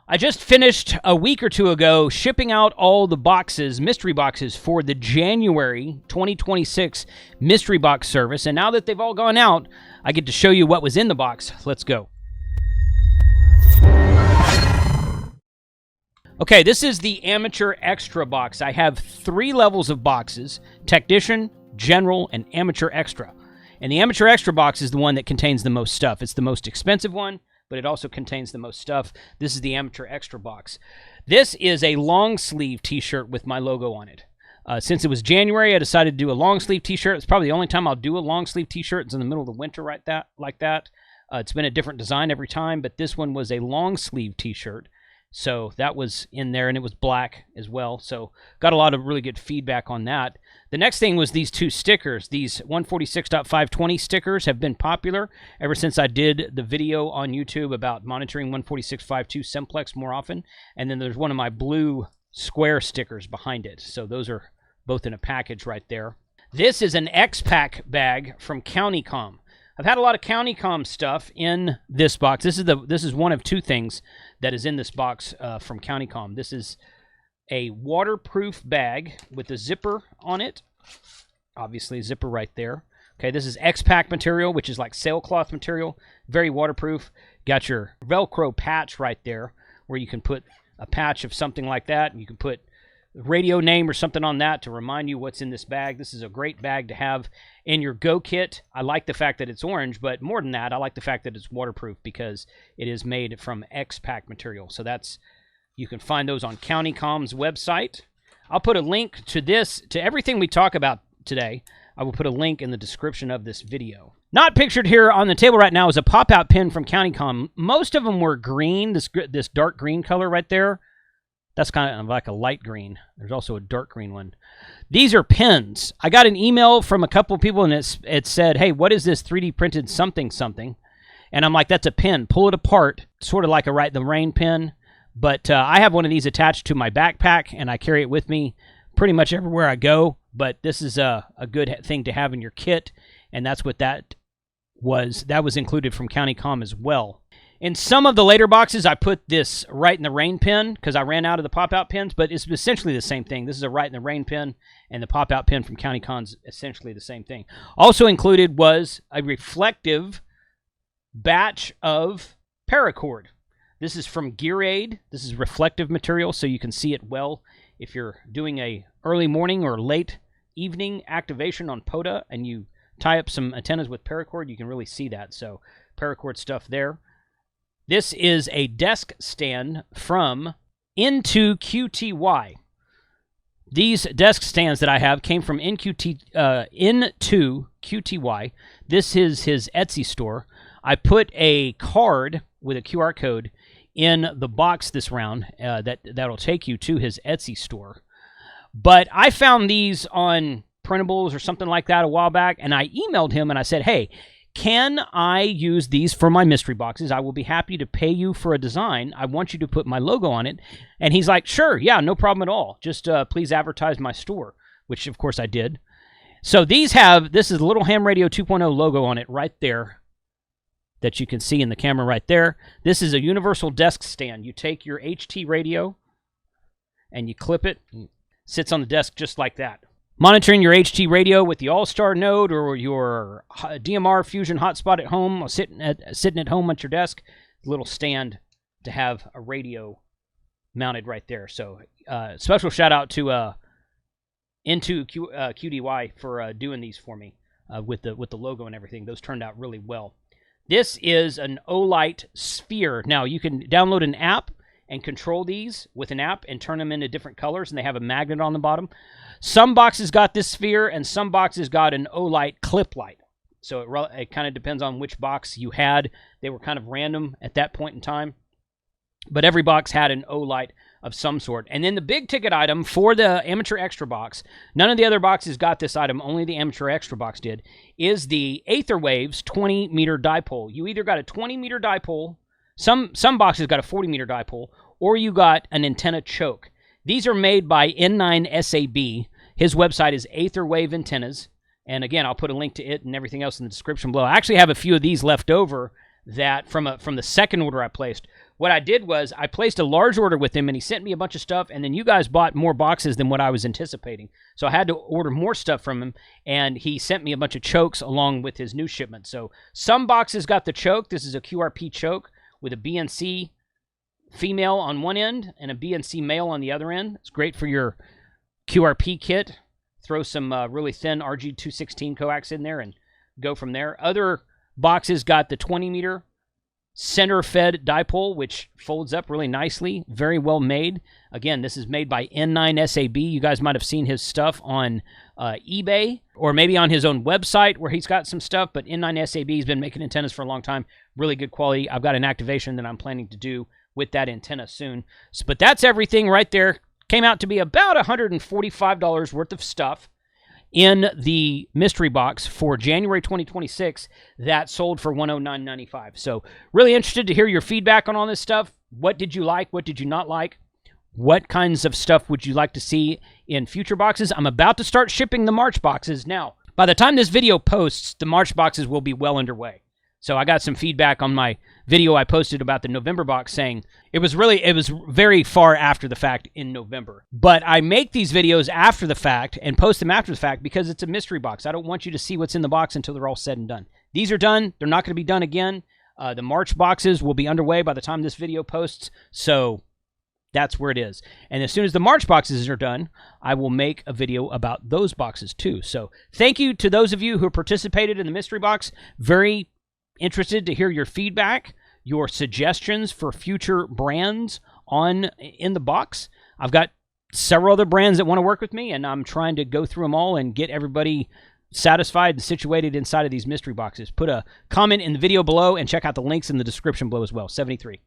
I just finished a week or two ago shipping out all the boxes, mystery boxes, for the January 2026 mystery box service. And now that they've all gone out, I get to show you what was in the box. Let's go. Okay, this is the Amateur Extra box. I have 3 levels of boxes: Technician, General, and Amateur Extra. And the Amateur Extra box is the one that contains the most stuff. It's the most expensive one, but it also contains the most stuff. This is the Amateur Extra box. This is a long sleeve t-shirt with my logo on it. Since it was January, I decided to do a long sleeve t-shirt. It's probably the only time I'll do a long sleeve t-shirt. It's in the middle of the winter like that. It's been a different design every time, but this one was a long sleeve t-shirt. So that was in there, and it was black as well. So got a lot of really good feedback on that. The next thing was these 2 stickers. These 146.520 stickers have been popular ever since I did the video on YouTube about monitoring 146.52 simplex more often. And then there's one of my blue square stickers behind it. So those are both in a package right there. This is an X-Pack bag from Comm. I've had a lot of Comm stuff in this box. This is one of 2 things that is in this box from Comm. This is a waterproof bag with a zipper on it. Obviously, a zipper right there. Okay, this is X-Pack material, which is like sailcloth material. Very waterproof. Got your Velcro patch right there, where you can put a patch of something like that, and you can put radio name or something on that to remind you what's in this bag. This is a great bag to have in your Go kit. I like the fact that it's orange, but more than that, I like the fact that it's waterproof because it is made from X-Pack material. So that's, you can find those on Comm's website. I'll put a link to this, to everything we talk about today. I will put a link in the description of this video. Not pictured here on the table right now is a pop-out pin from Comm. Most of them were green, this dark green color right there. That's kind of like a light green. There's also a dark green one. These are pins. I got an email from a couple of people, and it said, hey, what is this 3D printed something? And I'm like, that's a pin. Pull it apart, sort of like a Write in the Rain pin. But I have one of these attached to my backpack, and I carry it with me pretty much everywhere I go. But this is a good thing to have in your kit, and that's what that was. That was included from Comm as well. In some of the later boxes, I put this Write in the Rain pin because I ran out of the pop-out pins, but it's essentially the same thing. This is a Write in the Rain pin, and the pop-out pin from Comm's essentially the same thing. Also included was a reflective batch of paracord. This is from Gear Aid. This is reflective material, so you can see it well. If you're doing a early morning or late evening activation on POTA and you tie up some antennas with paracord, you can really see that. So paracord stuff there. This is a desk stand from Into QTY. These desk stands that I have came from Into QTY. This is his Etsy store. I put a card with a QR code in the box this round that'll take you to his Etsy store. But I found these on printables or something like that a while back, and I emailed him and I said, hey, can I use these for my mystery boxes? I will be happy to pay you for a design. I want you to put my logo on it. And he's like, sure, yeah, no problem at all. Just please advertise my store, which of course I did. So these have, this is Little Ham Radio 2.0 logo on it right there that you can see in the camera right there. This is a universal desk stand. You take your HT radio and you clip it. It sits on the desk just like that. Monitoring your HT radio with the All-Star node or your DMR Fusion hotspot at home, or sitting at home at your desk, a little stand to have a radio mounted right there. So special shout out to Into QDY for doing these for me with the logo and everything. Those turned out really well. This is an Oite sphere. Now you can download an app and control these with an app and turn them into different colors, and they have a magnet on the bottom. Some boxes got this sphere, and some boxes got an Oite clip light. So it kind of depends on which box you had. They were kind of random at that point in time. But every box had an Oite of some sort. And then the big ticket item for the Amateur Extra box, none of the other boxes got this item, only the Amateur Extra box did, is the Aetherwaves 20-meter dipole. You either got a 20-meter dipole, some boxes got a 40-meter dipole, or you got an antenna choke. These are made by N9SAB. His website is Aetherwave Antennas. And again, I'll put a link to it and everything else in the description below. I actually have a few of these left over that from the second order I placed. what I did was I placed a large order with him, and he sent me a bunch of stuff, and then you guys bought more boxes than what I was anticipating. So I had to order more stuff from him, and he sent me a bunch of chokes along with his new shipment. So some boxes got the choke. This is a QRP choke with a BNC female on one end and a BNC male on the other end. It's great for your QRP kit. Throw some really thin RG216 coax in there and go from there. Other boxes got the 20-meter center-fed dipole, which folds up really nicely. Very well made. Again, this is made by N9SAB. You guys might have seen his stuff on eBay or maybe on his own website where he's got some stuff, but N9SAB has been making antennas for a long time. Really good quality. I've got an activation that I'm planning to do with that antenna soon. But that's everything right there. Came out to be about $145 worth of stuff in the mystery box for January 2026 that sold for $109.95. So really interested to hear your feedback on all this stuff. What did you like? What did you not like? What kinds of stuff would you like to see in future boxes? I'm about to start shipping the March boxes. Now, by the time this video posts, the March boxes will be well underway. So I got some feedback on my video I posted about the November box saying it was very far after the fact in November. But I make these videos after the fact and post them after the fact because it's a mystery box. I don't want you to see what's in the box until they're all said and done. These are done. They're not going to be done again. The March boxes will be underway by the time this video posts. So that's where it is. And as soon as the March boxes are done, I will make a video about those boxes too. So thank you to those of you who participated in the mystery box. Very interested to hear your feedback, your suggestions for future brands in the box. I've got several other brands that want to work with me, and I'm trying to go through them all and get everybody satisfied and situated inside of these mystery boxes. Put a comment in the video below and check out the links in the description below as well. 73.